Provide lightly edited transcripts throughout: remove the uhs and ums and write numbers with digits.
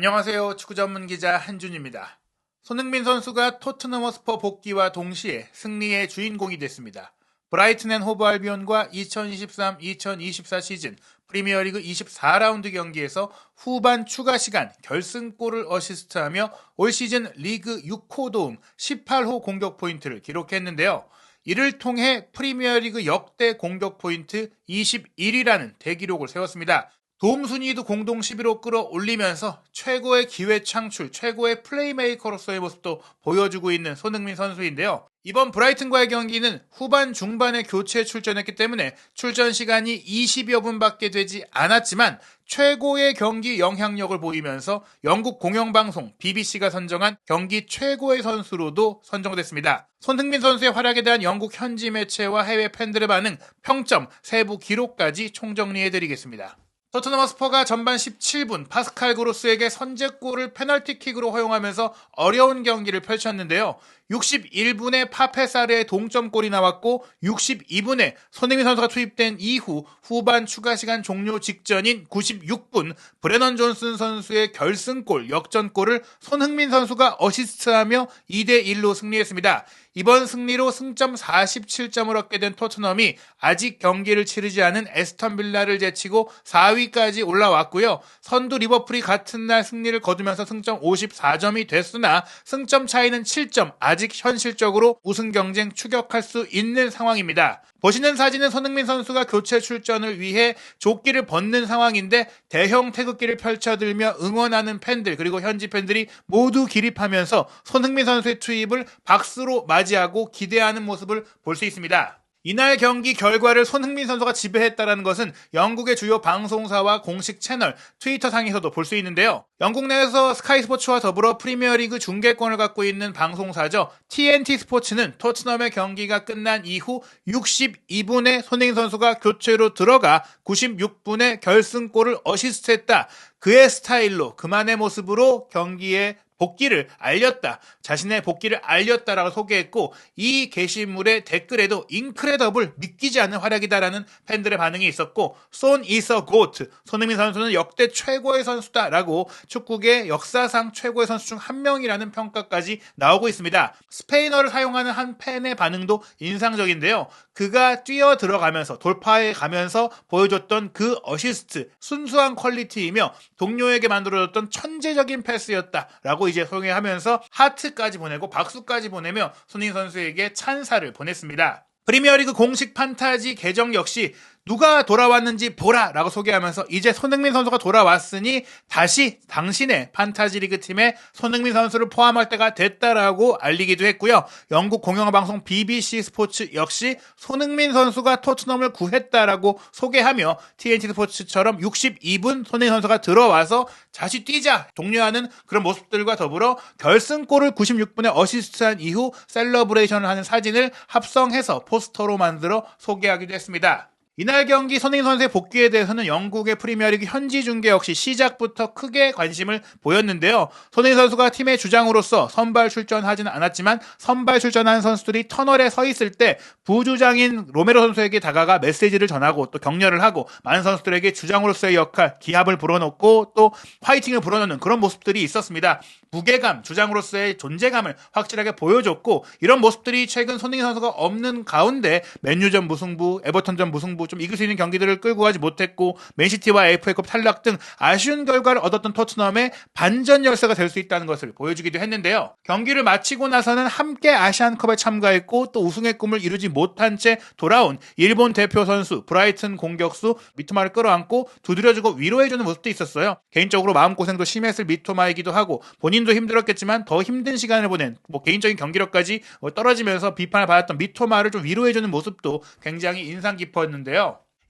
안녕하세요. 축구 전문 기자 한준입니다. 손흥민 선수가 토트넘 허스퍼 복귀와 동시에 승리의 주인공이 됐습니다. 브라이튼 앤 호브 알비온과 2023-2024 시즌 프리미어리그 24라운드 경기에서 후반 추가 시간 결승골을 어시스트하며 올 시즌 리그 6호 도움 18호 공격 포인트를 기록했는데요. 이를 통해 프리미어리그 역대 공격 포인트 21위라는 대기록을 세웠습니다. 도움 순위도 공동 10위로 끌어올리면서 최고의 기회 창출, 최고의 플레이메이커로서의 모습도 보여주고 있는 손흥민 선수인데요. 이번 브라이튼과의 경기는 후반 중반에 교체 출전했기 때문에 출전 시간이 20여 분밖에 되지 않았지만 최고의 경기 영향력을 보이면서 영국 공영방송 BBC가 선정한 경기 최고의 선수로도 선정됐습니다. 손흥민 선수의 활약에 대한 영국 현지 매체와 해외 팬들의 반응, 평점, 세부 기록까지 총정리해드리겠습니다. 토트넘 허스퍼가 전반 17분 파스칼 그로스에게 선제골을 페널티킥으로 허용하면서 어려운 경기를 펼쳤는데요. 61분에 파페사르의 동점골이 나왔고 62분에 손흥민 선수가 투입된 이후 후반 추가 시간 종료 직전인 96분 브레넌 존슨 선수의 결승골, 역전골을 손흥민 선수가 어시스트하며 2대1로 승리했습니다. 이번 승리로 승점 47점을 얻게 된 토트넘이 아직 경기를 치르지 않은 에스턴 빌라를 제치고 4위까지 올라왔고요. 선두 리버풀이 같은 날 승리를 거두면서 승점 54점이 됐으나 승점 차이는 7점, 아직 현실적으로 우승 경쟁 추격할 수 있는 상황입니다. 보시는 사진은 손흥민 선수가 교체 출전을 위해 조끼를 벗는 상황인데 대형 태극기를 펼쳐들며 응원하는 팬들 그리고 현지 팬들이 모두 기립하면서 손흥민 선수의 투입을 박수로 맞이하고 기대하는 모습을 볼 수 있습니다. 이날 경기 결과를 손흥민 선수가 지배했다는 것은 영국의 주요 방송사와 공식 채널, 트위터 상에서도 볼 수 있는데요. 영국 내에서 스카이 스포츠와 더불어 프리미어리그 중계권을 갖고 있는 방송사죠. TNT 스포츠는 토트넘의 경기가 끝난 이후 62분에 손흥민 선수가 교체로 들어가 96분에 결승골을 어시스트했다. 그의 스타일로, 그만의 모습으로 경기에 복귀를 알렸다. 자신의 복귀를 알렸다라고 소개했고 이 게시물의 댓글에도 인크레더블 믿기지 않는 활약이다라는 팬들의 반응이 있었고 Son is a GOAT. 손흥민 선수는 역대 최고의 선수다라고 축구계 역사상 최고의 선수 중 한 명이라는 평가까지 나오고 있습니다. 스페인어를 사용하는 한 팬의 반응도 인상적인데요. 그가 뛰어 들어가면서 돌파해 가면서 보여줬던 그 어시스트, 순수한 퀄리티이며 동료에게 만들어줬던 천재적인 패스였다라고 이제 소개하면서 하트까지 보내고 박수까지 보내며 손흥민 선수에게 찬사를 보냈습니다. 프리미어리그 공식 판타지 계정 역시 누가 돌아왔는지 보라 라고 소개하면서 이제 손흥민 선수가 돌아왔으니 다시 당신의 판타지 리그 팀에 손흥민 선수를 포함할 때가 됐다라고 알리기도 했고요. 영국 공영방송 BBC 스포츠 역시 손흥민 선수가 토트넘을 구했다라고 소개하며 TNT 스포츠처럼 62분 손흥민 선수가 들어와서 다시 뛰자 독려하는 그런 모습들과 더불어 결승골을 96분에 어시스트한 이후 셀러브레이션을 하는 사진을 합성해서 포스터로 만들어 소개하기도 했습니다. 이날 경기 손흥민 선수의 복귀에 대해서는 영국의 프리미어리그 현지 중계 역시 시작부터 크게 관심을 보였는데요. 손흥민 선수가 팀의 주장으로서 선발 출전하지는 않았지만 선발 출전한 선수들이 터널에 서 있을 때 부주장인 로메로 선수에게 다가가 메시지를 전하고 또 격려를 하고 많은 선수들에게 주장으로서의 역할, 기합을 불어넣고 또 파이팅을 불어넣는 그런 모습들이 있었습니다. 무게감, 주장으로서의 존재감을 확실하게 보여줬고 이런 모습들이 최근 손흥민 선수가 없는 가운데 맨유전 무승부, 에버턴전 무승부 좀 이길 수 있는 경기들을 끌고 가지 못했고 맨시티와 FA컵 탈락 등 아쉬운 결과를 얻었던 토트넘의 반전 열세가 될 수 있다는 것을 보여주기도 했는데요. 경기를 마치고 나서는 함께 아시안컵에 참가했고 또 우승의 꿈을 이루지 못한 채 돌아온 일본 대표 선수 브라이튼 공격수 미토마를 끌어안고 두드려주고 위로해주는 모습도 있었어요. 개인적으로 마음고생도 심했을 미토마이기도 하고 본인도 힘들었겠지만 더 힘든 시간을 보낸 개인적인 경기력까지 떨어지면서 비판을 받았던 미토마를 좀 위로해주는 모습도 굉장히 인상 깊었는데요.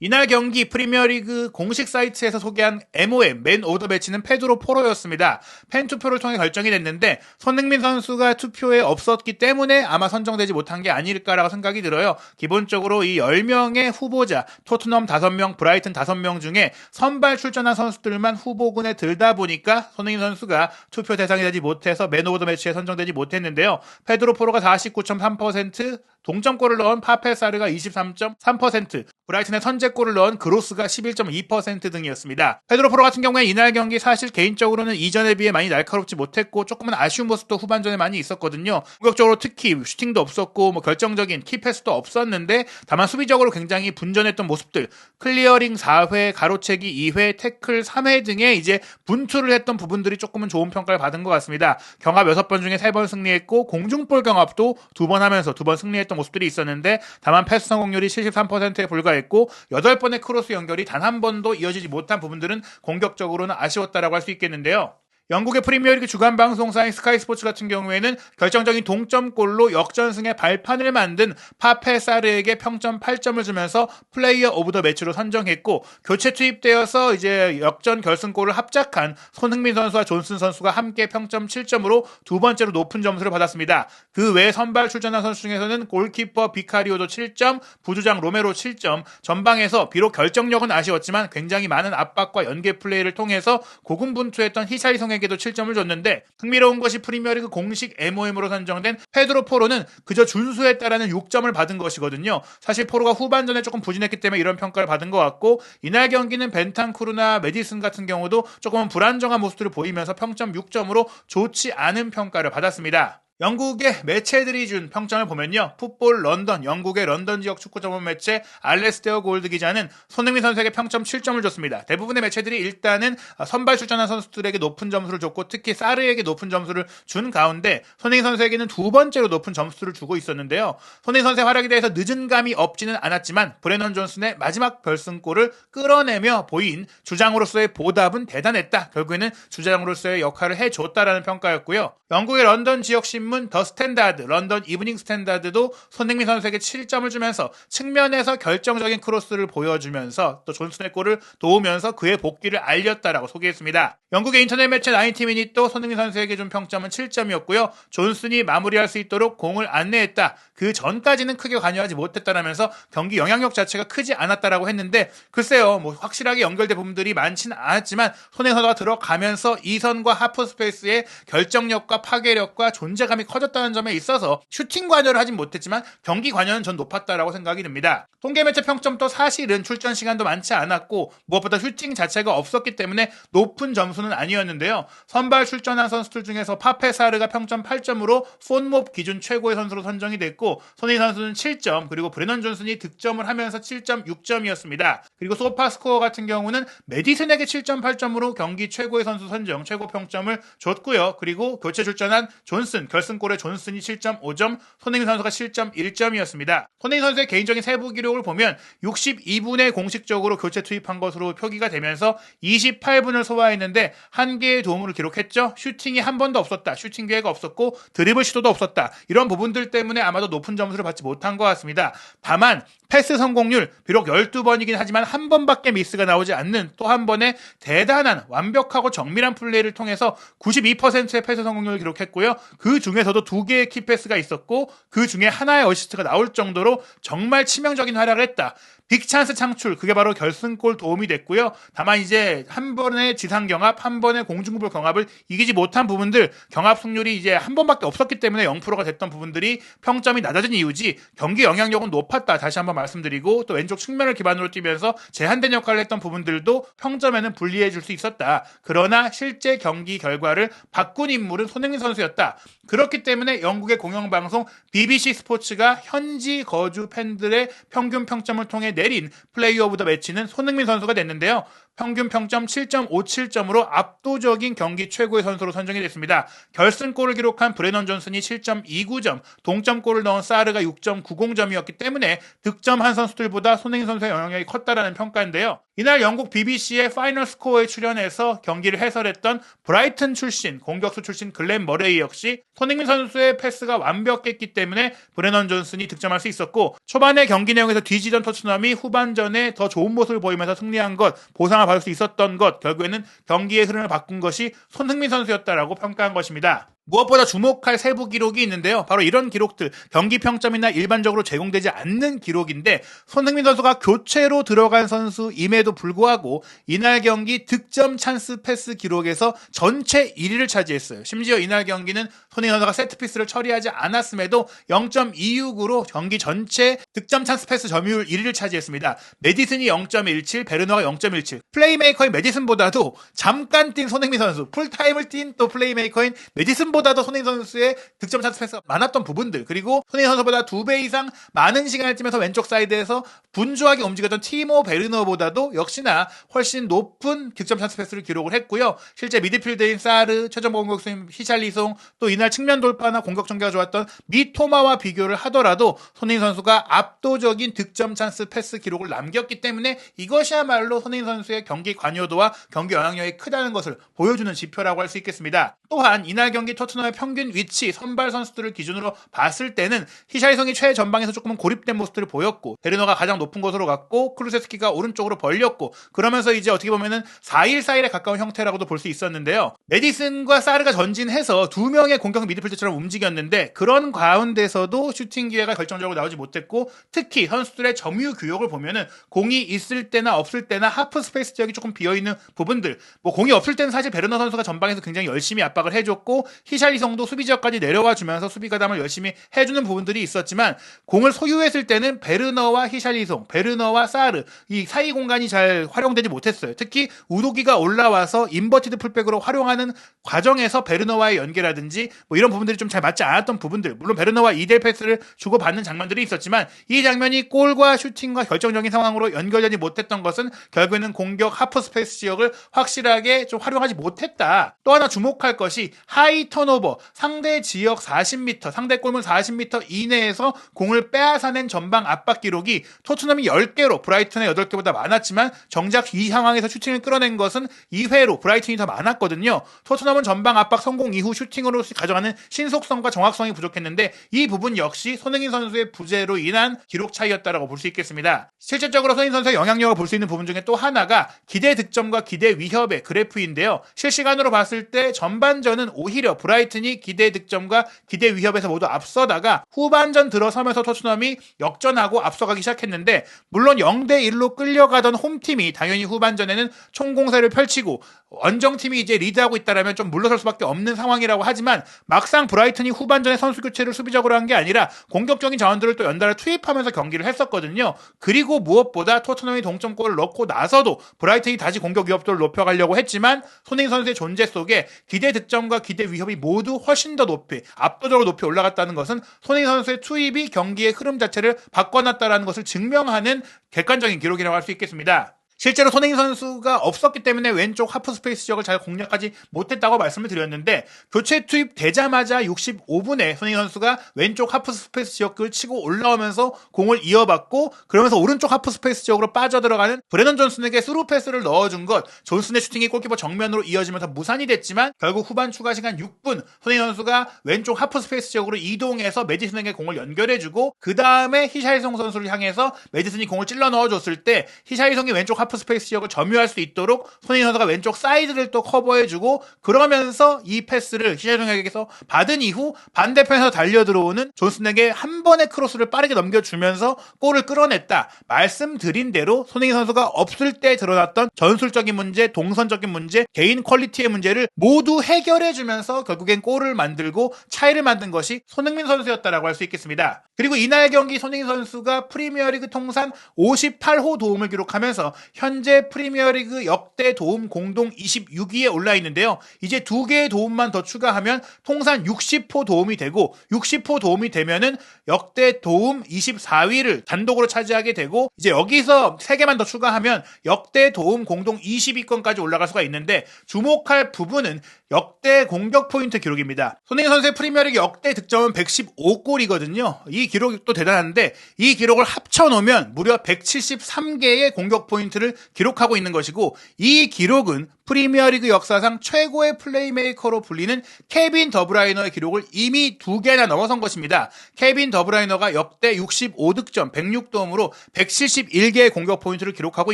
이날 경기 프리미어리그 공식 사이트에서 소개한 MOM, 맨 오브 더 매치는 페드로 포로였습니다. 팬투표를 통해 결정이 됐는데 손흥민 선수가 투표에 없었기 때문에 아마 선정되지 못한 게 아닐까라고 생각이 들어요. 기본적으로 이 10명의 후보자, 토트넘 5명, 브라이튼 5명 중에 선발 출전한 선수들만 후보군에 들다 보니까 손흥민 선수가 투표 대상이 되지 못해서 맨 오브 더 매치에 선정되지 못했는데요. 페드로 포로가 49.3%, 동점골을 넣은 파페사르가 23.3%, 브라이튼의 선제골을 넣은 그로스가 11.2% 등이었습니다. 페드로 포로 같은 경우에 이날 경기 사실 개인적으로는 이전에 비해 많이 날카롭지 못했고 조금은 아쉬운 모습도 후반전에 많이 있었거든요. 공격적으로 특히 슈팅도 없었고 결정적인 키패스도 없었는데 다만 수비적으로 굉장히 분전했던 모습들, 클리어링 4회, 가로채기 2회, 태클 3회 등의 이제 분투를 했던 부분들이 조금은 좋은 평가를 받은 것 같습니다. 경합 6번 중에 3번 승리했고 공중볼 경합도 2번 하면서 2번 승리했던 모습들이 있었는데 다만 패스 성공률이 73%에 불과했고 8번의 크로스 연결이 단 한 번도 이어지지 못한 부분들은 공격적으로는 아쉬웠다라고 할 수 있겠는데요. 영국의 프리미어리그 주간 방송사인 스카이 스포츠 같은 경우에는 결정적인 동점골로 역전승의 발판을 만든 파페사르에게 평점 8점을 주면서 플레이어 오브 더 매치로 선정했고 교체 투입되어서 이제 역전 결승골을 합작한 손흥민 선수와 존슨 선수가 함께 평점 7점으로 두 번째로 높은 점수를 받았습니다. 그 외 선발 출전한 선수 중에서는 골키퍼 비카리오도 7점, 부주장 로메로 7점, 전방에서 비록 결정력은 아쉬웠지만 굉장히 많은 압박과 연계 플레이를 통해서 고군분투했던 히차이성에게도 7점을 줬는데 흥미로운 것이 프리미어리그 공식 MOM으로 선정된 페드로 포로는 그저 준수했다라는 6점을 받은 것이거든요. 사실 포로가 후반전에 조금 부진했기 때문에 이런 평가를 받은 것 같고 이날 경기는 벤탄쿠르나 메디슨 같은 경우도 조금은 불안정한 모습들을 보이면서 평점 6점으로 좋지 않은 평가를 받았습니다. 영국의 매체들이 준 평점을 보면요. 풋볼 런던, 영국의 런던 지역 축구 전문 매체 알레스테어 골드 기자는 손흥민 선수에게 평점 7점을 줬습니다. 대부분의 매체들이 일단은 선발 출전한 선수들에게 높은 점수를 줬고 특히 사르에게 높은 점수를 준 가운데 손흥민 선수에게는 두 번째로 높은 점수를 주고 있었는데요. 손흥민 선수의 활약에 대해서 늦은 감이 없지는 않았지만 브레넌 존슨의 마지막 결승골을 끌어내며 보인 주장으로서의 보답은 대단했다. 결국에는 주장으로서의 역할을 해줬다라는 평가였고요. 영국의 런던 지역 신문 더 스탠다드, 런던 이브닝 스탠다드도 손흥민 선수에게 7점을 주면서 측면에서 결정적인 크로스를 보여주면서 또 존슨의 골을 도우면서 그의 복귀를 알렸다라고 소개했습니다. 영국의 인터넷 매체 90미닛도 손흥민 선수에게 준 평점은 7점이었고요. 존슨이 마무리할 수 있도록 공을 안내했다. 그 전까지는 크게 관여하지 못했다라면서 경기 영향력 자체가 크지 않았다라고 했는데 글쎄요. 확실하게 연결된 부분들이 많지는 않았지만 손흥민 선수가 들어가면서 이선과 하프 스페이스의 결정력과 파괴력과 존재감이 커졌다는 점에 있어서 슈팅 관여를 하진 못했지만 경기 관여는 전 높았다라고 생각이 듭니다. 통계 매체 평점도 사실은 출전 시간도 많지 않았고 무엇보다 슈팅 자체가 없었기 때문에 높은 점수는 아니었는데요. 선발 출전한 선수들 중에서 파페사르가 평점 8점으로 폰몹 기준 최고의 선수로 선정이 됐고 손흥민 선수는 7점 그리고 브레넌 존슨이 득점을 하면서 7.6점이었습니다. 그리고 소파스코어 같은 경우는 메디슨에게 7.8점으로 경기 최고의 선수 선정 최고 평점을 줬고요. 그리고 교체 출전한 존슨 결승골의 존슨이 7.5점 손흥민 선수가 7.1점이었습니다. 손흥민 선수의 개인적인 세부 기록을 보면 62분에 공식적으로 교체 투입한 것으로 표기가 되면서 28분을 소화했는데 한 개의 도움을 기록했죠. 슈팅이 한 번도 없었다. 슈팅 기회가 없었고 드리블 시도도 없었다. 이런 부분들 때문에 아마도 높은 점수를 받지 못한 것 같습니다. 다만 패스 성공률 비록 12번이긴 하지만 한 번밖에 미스가 나오지 않는 또 한 번의 대단한 완벽하고 정밀한 플레이를 통해서 92%의 패스 성공률을 기록했고요. 그 중에서도 2개의 키패스가 있었고 그 중에 하나의 어시스트가 나올 정도로 정말 치명적인 활약을 했다. 빅찬스 창출 그게 바로 결승골 도움이 됐고요. 다만 이제 한 번의 지상 경합, 한 번의 공중볼 경합을 이기지 못한 부분들 경합 승률이 이제 한 번밖에 없었기 때문에 0%가 됐던 부분들이 평점이 낮아진 이유지 경기 영향력은 높았다. 다시 한번 말씀드리고 또 왼쪽 측면을 기반으로 뛰면서 제한된 역할을 했던 부분들도 평점에는 불리해 줄 수 있었다. 그러나 실제 경기 결과를 바꾼 인물은 손흥민 선수였다. 그렇기 때문에 영국의 공영방송 BBC 스포츠가 현지 거주 팬들의 평균 평점을 통해 내린 플레이 오브 더 매치는 손흥민 선수가 됐는데요. 평균 평점 7.57점으로 압도적인 경기 최고의 선수로 선정이 됐습니다. 결승골을 기록한 브레넌 존슨이 7.29점, 동점골을 넣은 사르가 6.90점이었기 때문에 득점한 선수들보다 손흥민 선수의 영향력이 컸다라는 평가인데요. 이날 영국 BBC의 파이널 스코어에 출연해서 경기를 해설했던 브라이튼 출신, 공격수 출신 글렌 머레이 역시 손흥민 선수의 패스가 완벽했기 때문에 브레넌 존슨이 득점할 수 있었고 초반의 경기 내용에서 뒤지던 토트넘이 후반전에 더 좋은 모습을 보이면서 승리한 것, 보상을 받을 수 있었던 것, 결국에는 경기의 흐름을 바꾼 것이 손흥민 선수였다라고 평가한 것입니다. 무엇보다 주목할 세부 기록이 있는데요. 바로 이런 기록들, 경기 평점이나 일반적으로 제공되지 않는 기록인데 손흥민 선수가 교체로 들어간 선수임에도 불구하고 이날 경기 득점 찬스 패스 기록에서 전체 1위를 차지했어요. 심지어 이날 경기는 손흥민 선수가 세트피스를 처리하지 않았음에도 0.26으로 경기 전체 득점 찬스 패스 점유율 1위를 차지했습니다. 메디슨이 0.17, 베르너가 0.17. 플레이메이커인 메디슨보다도 잠깐 뛴 손흥민 선수, 풀타임을 뛴 또 플레이메이커인 메디슨보다도 손흥민 선수의 득점 찬스 패스가 많았던 부분들, 그리고 손흥민 선수보다 2배 이상 많은 시간을 뛰면서 왼쪽 사이드에서 분주하게 움직였던 티모 베르너보다도 역시나 훨씬 높은 득점 찬스 패스를 기록을 했고요. 실제 미드필더인 사르, 최전 공격수인 히샬리송, 또 이날 측면 돌파나 공격 전개가 좋았던 미토마와 비교를 하더라도 손흥민 선수가 압도적인 득점 찬스 패스 기록을 남겼기 때문에 이것이야말로 손흥민 선수의 경기 관여도와 경기 영향력이 크다는 것을 보여주는 지표라고 할 수 있겠습니다. 또한 이날 경기 토트넘의 평균 위치, 선발 선수들을 기준으로 봤을 때는 히샬리송이 최전방에서 조금은 고립된 모습들을 보였고, 베르너가 가장 높은 곳으로 갔고, 클루세스키가 오른쪽으로 벌렸고, 그러면서 이제 어떻게 보면은 4-1-4-1에 가까운 형태라고도 볼 수 있었는데요. 메디슨과 사르가 전진해서 두 명의 공격 미드필더처럼 움직였는데 그런 가운데서도 슈팅 기회가 결정적으로 나오지 못했고, 특히 선수들의 점유 규격을 보면은 공이 있을 때나 없을 때나 하프 스페이스 지역이 조금 비어있는 부분들, 공이 없을 때는 사실 베르너 선수가 전방에서 굉장히 열심히 압박을 해줬고 히샬리송도 수비 지역까지 내려와 주면서 수비 가담을 열심히 해주는 부분들이 있었지만, 공을 소유했을 때는 베르너와 히샬리송, 베르너와 사르 이 사이 공간이 잘 활용되지 못했어요. 특히 우도기가 올라와서 인버티드 풀백으로 활용하는 과정에서 베르너와의 연계라든지 이런 부분들이 좀 잘 맞지 않았던 부분들, 물론 베르너와 이델 패스를 주고받는 장면들이 있었지만 이 장면이 골과 슈팅과 결정적인 상황으로 연결되지 못했던 것은 결국에는 공격 하프 스페이스 지역을 확실하게 좀 활용하지 못했다. 또 하나 주목할 것이 하이 턴오버, 상대 지역 40m, 상대 골문 40m 이내에서 공을 빼앗아낸 전방 압박 기록이 토트넘이 10개로 브라이튼의 8개보다 많았지만 정작 이 상황에서 슈팅을 끌어낸 것은 2회로 브라이튼이 더 많았거든요. 토트넘은 전방 압박 성공 이후 슈팅으로 가져가는 신속성과 정확성이 부족했는데 이 부분 역시 손흥민 선수의 부재로 인한 기록 차이였다라고 볼 수 있겠습니다. 실질적으로 손흥민 선수의 영향력을 볼 수 있는 부분 중에 또 하나가 기대 득점과 기대 위협의 그래프인데요. 실시간으로 봤을 때 전반전은 오히려 브라이튼이 기대 득점과 기대 위협에서 모두 앞서다가 후반전 들어서면서 토트넘이 역전하고 앞서가기 시작했는데, 물론 0대1로 끌려가던 홈팀이 당연히 후반전에는 총공세를 펼치고 원정팀이 이제 리드하고 있다라면 좀 물러설 수밖에 없는 상황이라고 하지만, 막상 브라이튼이 후반전에 선수 교체를 수비적으로 한 게 아니라 공격적인 자원들을 또 연달아 투입하면서 경기를 했었거든요. 그리고 무엇보다 토트넘이 동점골을 넣고 나서도 브라이튼이 다시 공격 위협도를 높여가려고 했지만 손흥민 선수의 존재 속에 기대 득점과 기대 위협이 모두 훨씬 더 높이, 압도적으로 높이 올라갔다는 것은 손흥민 선수의 투입이 경기의 흐름 자체를 바꿔놨다는 것을 증명하는 객관적인 기록이라고 할 수 있겠습니다. 실제로 손흥민 선수가 없었기 때문에 왼쪽 하프 스페이스 지역을 잘 공략하지 못했다고 말씀을 드렸는데, 교체 투입되자마자 65분에 손흥민 선수가 왼쪽 하프 스페이스 지역을 치고 올라오면서 공을 이어받고, 그러면서 오른쪽 하프 스페이스 지역으로 빠져들어가는 브레넌 존슨에게 스루 패스를 넣어준 것, 존슨의 슈팅이 골키퍼 정면으로 이어지면서 무산이 됐지만 결국 후반 추가 시간 6분 손흥민 선수가 왼쪽 하프 스페이스 지역으로 이동해서 메디슨에게 공을 연결해주고, 그 다음에 히샬리송 선수를 향해서 메디슨이 공을 찔러 넣어줬을 때 히샬리송이 왼쪽 하프 스페이스 지역을 점유할 수 있도록 손흥민 선수가 왼쪽 사이드를 또 커버해주고, 그러면서 이 패스를 히샬리송에게서 받은 이후 반대편에서 달려들어오는 존슨에게 한 번의 크로스를 빠르게 넘겨주면서 골을 끌어냈다. 말씀드린 대로 손흥민 선수가 없을 때 드러났던 전술적인 문제, 동선적인 문제, 개인 퀄리티의 문제를 모두 해결해주면서 결국엔 골을 만들고 차이를 만든 것이 손흥민 선수였다라고 할 수 있겠습니다. 그리고 이날 경기 손흥민 선수가 프리미어리그 통산 58호 도움을 기록하면서 현재 프리미어리그 역대 도움 공동 26위에 올라 있는데요. 이제 2개의 도움만 더 추가하면 통산 60호 도움이 되고, 60호 도움이 되면은 역대 도움 24위를 단독으로 차지하게 되고, 이제 여기서 3개만 더 추가하면 역대 도움 공동 20위권까지 올라갈 수가 있는데, 주목할 부분은 역대 공격 포인트 기록입니다. 손흥민 선수의 프리미어리그 역대 득점은 115골이거든요. 이 기록이 또 대단한데 이 기록을 합쳐놓으면 무려 173개의 공격 포인트를 포인트를 기록하고 있는 것이고, 이 기록은 프리미어리그 역사상 최고의 플레이메이커로 불리는 케빈 더브라이너의 기록을 이미 2개나 넘어선 것입니다. 케빈 더브라이너가 역대 65득점 106도움으로 171개의 공격 포인트를 기록하고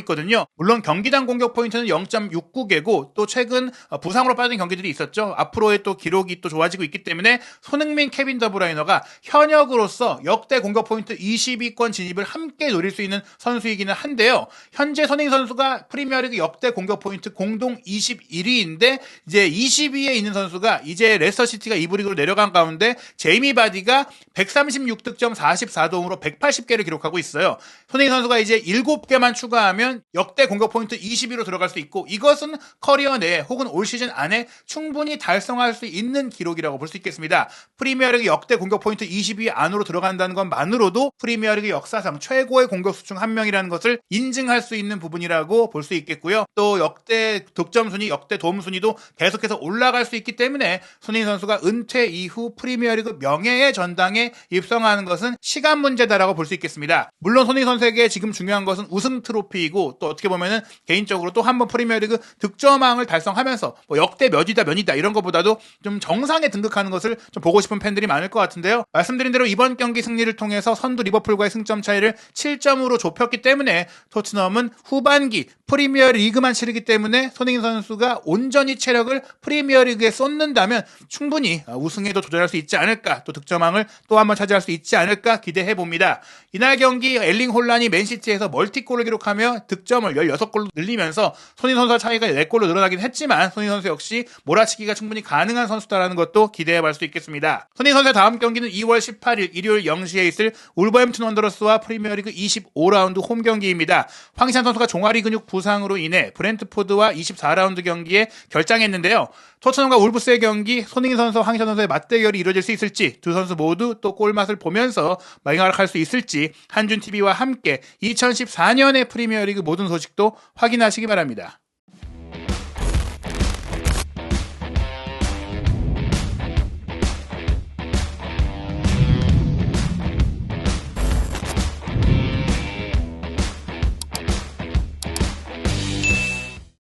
있거든요. 물론 경기당 공격 포인트는 0.69개고 또 최근 부상으로 빠진 경기들이 있었죠. 앞으로의 또 기록이 또 좋아지고 있기 때문에 손흥민, 케빈 더브라이너가 현역으로서 역대 공격 포인트 20위권 진입을 함께 노릴 수 있는 선수이기는 한데요. 현재 손흥민 선수가 프리미어리그 역대 공격 포인트 공동 21위인데 이제 20위에 있는 선수가 이제 레스터시티가 2부 리그로 내려간 가운데 제이미 바디가 136득점 44도움으로 180개를 기록하고 있어요. 손흥민 선수가 이제 7개만 추가하면 역대 공격 포인트 20위로 들어갈 수 있고, 이것은 커리어 내에 혹은 올 시즌 안에 충분히 달성할 수 있는 기록이라고 볼 수 있겠습니다. 프리미어리그 역대 공격 포인트 20위 안으로 들어간다는 것만으로도 프리미어리그 역사상 최고의 공격수 중 한 명이라는 것을 인증할 수 있는 부분이라고 볼 수 있겠고요. 또 역대 득점 순위, 역대 도움 순위도 계속해서 올라갈 수 있기 때문에 손흥민 선수가 은퇴 이후 프리미어리그 명예의 전당에 입성하는 것은 시간 문제다라고 볼 수 있겠습니다. 물론 손흥민 선수에게 지금 중요한 것은 우승 트로피이고, 또 어떻게 보면은 개인적으로 또 한 번 프리미어리그 득점왕을 달성하면서 뭐 역대 몇이다 이런 것보다도 좀 정상에 등극하는 것을 좀 보고 싶은 팬들이 많을 것 같은데요. 말씀드린 대로 이번 경기 승리를 통해서 선두 리버풀과의 승점 차이를 7점으로 좁혔기 때문에 토트넘은 후반기 프리미어리그만 치르기 때문에 손흥민 선수가 온전히 체력을 프리미어리그에 쏟는다면 충분히 우승에도 도전할 수 있지 않을까, 또 득점왕을 또 한번 차지할 수 있지 않을까 기대해 봅니다. 이날 경기 엘링 홀란이 맨시티에서 멀티골을 기록하며 득점을 16골로 늘리면서 손흥민 선수와 차이가 4골로 늘어나긴 했지만 손흥민 선수 역시 몰아치기가 충분히 가능한 선수다라는 것도 기대해 볼 수 있겠습니다. 손흥민 선수의 다음 경기는 2월 18일 일요일 0시에 있을 울버햄튼 원더러스와 프리미어리그 25라운드 홈 경기입니다. 황희찬 선수가 종아리 근육 부상으로 인해 브렌트포드와 24라운드 경기에 결장했는데요. 토트넘과 울브스의 경기, 손흥민 선수와 황희찬 선수의 맞대결이 이루어질 수 있을지, 두 선수 모두 또 골맛을 보면서 맹활약할 수 있을지 한준TV와 함께 2014년의 프리미어리그 모든 소식도 확인하시기 바랍니다.